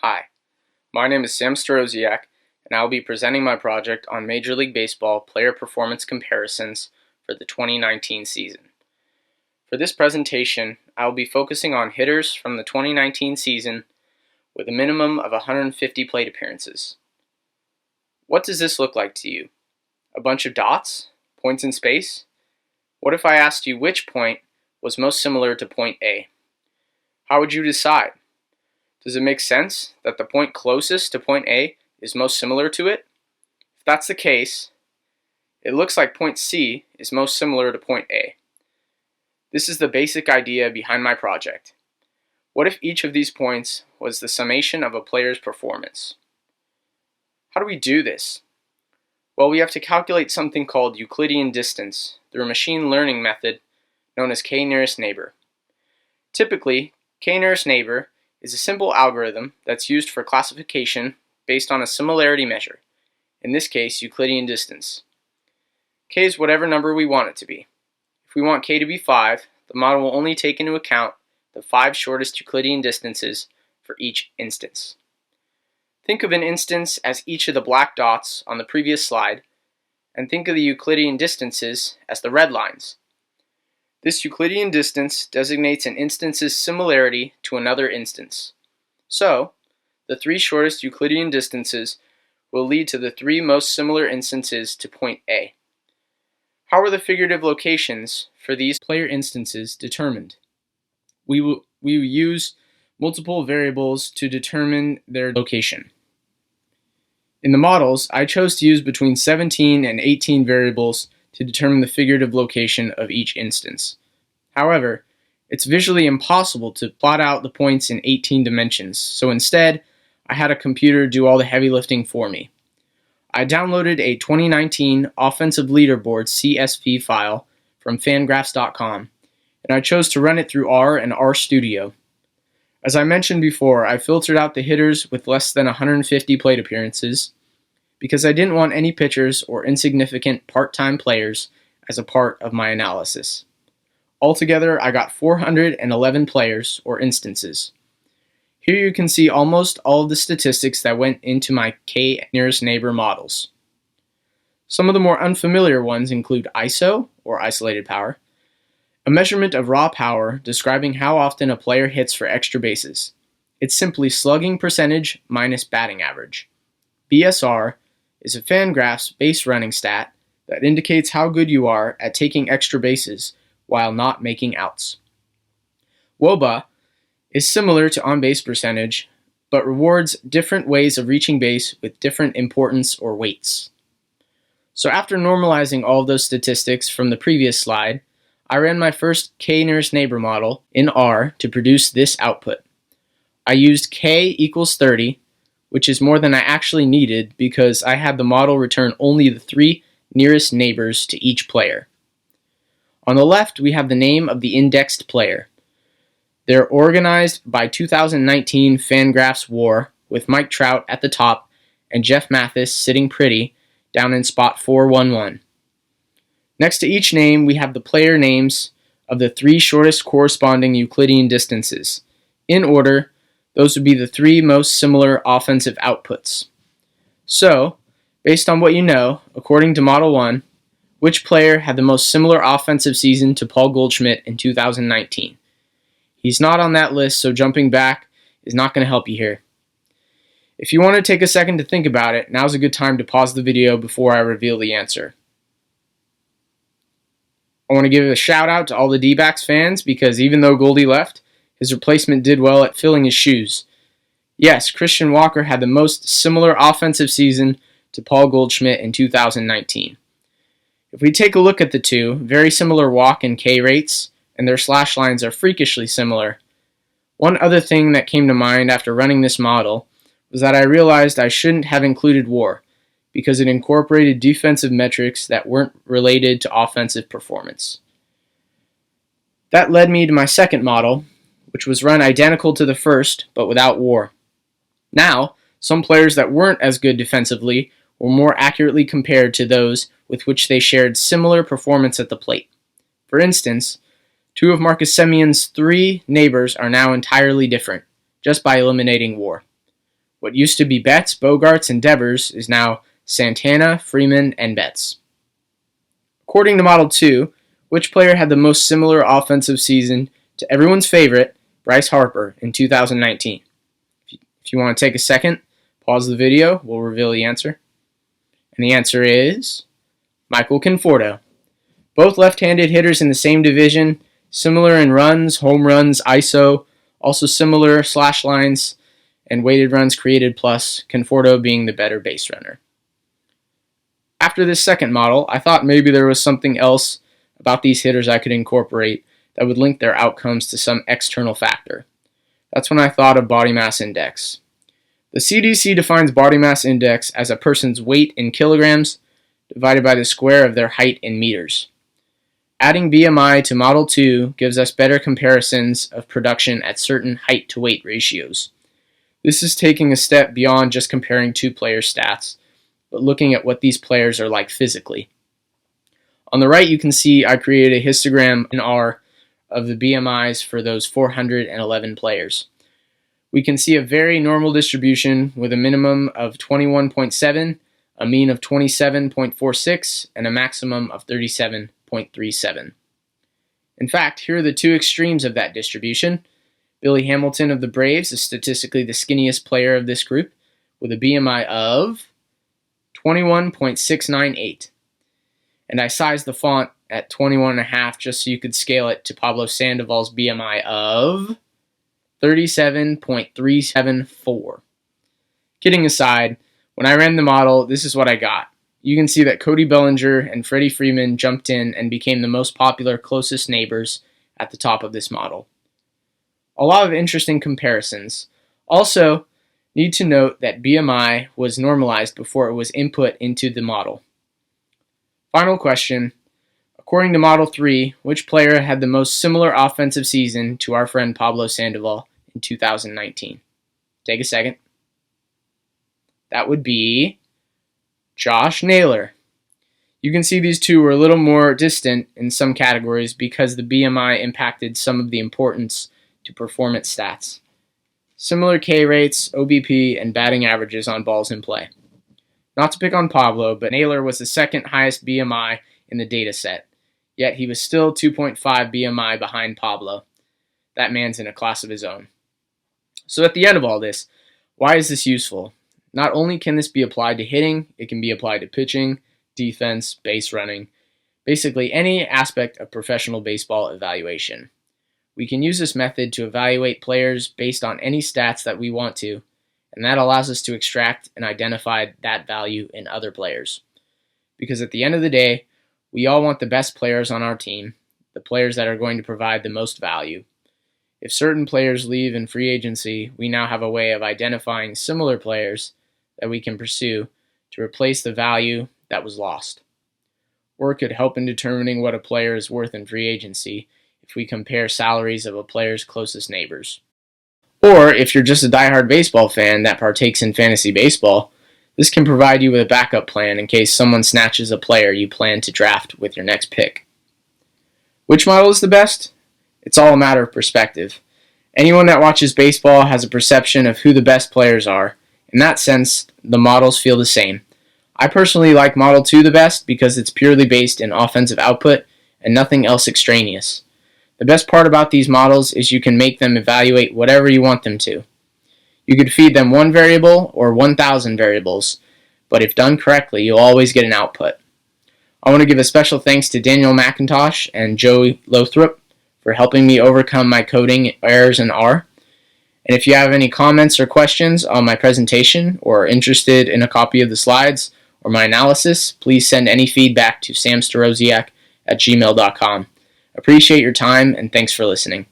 Hi, my name is Sam Staroziak, and I will be presenting my project on Major League Baseball player performance comparisons for the 2019 season. For this presentation, I will be focusing on hitters from the 2019 season with a minimum of 150 plate appearances. What does this look like to you? A bunch of dots? Points in space? What if I asked you which point was most similar to point A? How would you decide? Does it make sense that the point closest to point A is most similar to it? If that's the case, it looks like point C is most similar to point A. This is the basic idea behind my project. What if each of these points was the summation of a player's performance? How do we do this? Well, we have to calculate something called Euclidean distance through a machine learning method known as k-nearest neighbor. Typically, k-nearest neighbor is a simple algorithm that's used for classification based on a similarity measure, in this case Euclidean distance. K is whatever number we want it to be. If we want K to be 5, the model will only take into account the 5 shortest Euclidean distances for each instance. Think of an instance as each of the black dots on the previous slide, and think of the Euclidean distances as the red lines. This Euclidean distance designates an instance's similarity to another instance. So, the 3 shortest Euclidean distances will lead to the 3 most similar instances to point A. How are the figurative locations for these player instances determined? We will use multiple variables to determine their location. In the models, I chose to use between 17 and 18 variables to determine the figurative location of each instance. However, it's visually impossible to plot out the points in 18 dimensions, so instead, I had a computer do all the heavy lifting for me. I downloaded a 2019 Offensive Leaderboard CSV file from Fangraphs.com, and I chose to run it through R and RStudio. As I mentioned before, I filtered out the hitters with less than 150 plate appearances because I didn't want any pitchers or insignificant part-time players as a part of my analysis. Altogether, I got 411 players or instances. Here you can see almost all of the statistics that went into my k-nearest neighbor models. Some of the more unfamiliar ones include ISO, or isolated power, a measurement of raw power describing how often a player hits for extra bases. It's simply slugging percentage minus batting average. BSR is a Fangraphs base running stat that indicates how good you are at taking extra bases while not making outs. WOBA is similar to on-base percentage, but rewards different ways of reaching base with different importance or weights. So after normalizing all of those statistics from the previous slide, I ran my first k-nearest neighbor model in R to produce this output. I used k equals 30, which is more than I actually needed because I had the model return only the 3 nearest neighbors to each player. On the left, we have the name of the indexed player. They're organized by 2019 Fangraphs WAR, with Mike Trout at the top and Jeff Mathis sitting pretty down in spot 411. Next to each name, we have the player names of the 3 shortest corresponding Euclidean distances. In order, those would be the 3 most similar offensive outputs. So, based on what you know, according to Model 1, which player had the most similar offensive season to Paul Goldschmidt in 2019? He's not on that list, so jumping back is not going to help you here. If you want to take a second to think about it, now's a good time to pause the video before I reveal the answer. I want to give a shout out to all the D-backs fans because even though Goldie left, his replacement did well at filling his shoes. Yes, Christian Walker had the most similar offensive season to Paul Goldschmidt in 2019. If we take a look at the two, very similar walk and K rates, and their slash lines are freakishly similar. One other thing that came to mind after running this model was that I realized I shouldn't have included WAR because it incorporated defensive metrics that weren't related to offensive performance. That led me to my second model, which was run identical to the first, but without WAR. Now, some players that weren't as good defensively were more accurately compared to those with which they shared similar performance at the plate. For instance, 2 of Marcus Semion's 3 neighbors are now entirely different, just by eliminating WAR. What used to be Betts, Bogaerts, and Devers is now Santana, Freeman, and Betts. According to Model 2, which player had the most similar offensive season to everyone's favorite, Bryce Harper, in 2019? If you want to take a second, pause the video, we'll reveal the answer. And the answer is Michael Conforto. Both left-handed hitters in the same division, similar in runs, home runs, ISO, also similar slash lines, and weighted runs created plus, Conforto being the better base runner. After this second model, I thought maybe there was something else about these hitters I could incorporate that would link their outcomes to some external factor. That's when I thought of body mass index. The CDC defines body mass index as a person's weight in kilograms divided by the square of their height in meters. Adding BMI to Model 2 gives us better comparisons of production at certain height to weight ratios. This is taking a step beyond just comparing two players' stats, but looking at what these players are like physically. On the right, you can see I created a histogram in R of the BMIs for those 411 players. We can see a very normal distribution with a minimum of 21.7, a mean of 27.46, and a maximum of 37.37. In fact, here are the two extremes of that distribution. Billy Hamilton of the Braves is statistically the skinniest player of this group with a BMI of 21.698. And I sized the font at 21.5 just so you could scale it to Pablo Sandoval's BMI of 37.374. Kidding aside, when I ran the model, this is what I got. You can see that Cody Bellinger and Freddie Freeman jumped in and became the most popular closest neighbors at the top of this model. A lot of interesting comparisons. Also, need to note that BMI was normalized before it was input into the model. Final question. According to Model 3, which player had the most similar offensive season to our friend Pablo Sandoval in 2019? Take a second. That would be Josh Naylor. You can see these two were a little more distant in some categories because the BMI impacted some of the importance to performance stats. Similar K rates, OBP, and batting averages on balls in play. Not to pick on Pablo, but Naylor was the second highest BMI in the data set, yet he was still 2.5 BMI behind Pablo. That man's in a class of his own. So at the end of all this, why is this useful? Not only can this be applied to hitting, it can be applied to pitching, defense, base running, basically any aspect of professional baseball evaluation. We can use this method to evaluate players based on any stats that we want to, and that allows us to extract and identify that value in other players. Because at the end of the day, we all want the best players on our team, the players that are going to provide the most value. If certain players leave in free agency, we now have a way of identifying similar players that we can pursue to replace the value that was lost. Or it could help in determining what a player is worth in free agency if we compare salaries of a player's closest neighbors. Or if you're just a diehard baseball fan that partakes in fantasy baseball, this can provide you with a backup plan in case someone snatches a player you plan to draft with your next pick. Which model is the best? It's all a matter of perspective. Anyone that watches baseball has a perception of who the best players are. In that sense, the models feel the same. I personally like Model 2 the best because it's purely based in offensive output and nothing else extraneous. The best part about these models is you can make them evaluate whatever you want them to. You could feed them one variable or 1,000 variables, but if done correctly, you'll always get an output. I want to give a special thanks to Daniel McIntosh and Joey Lothrop for helping me overcome my coding errors in R. And if you have any comments or questions on my presentation or are interested in a copy of the slides or my analysis, please send any feedback to samstarosiak@gmail.com. Appreciate your time and thanks for listening.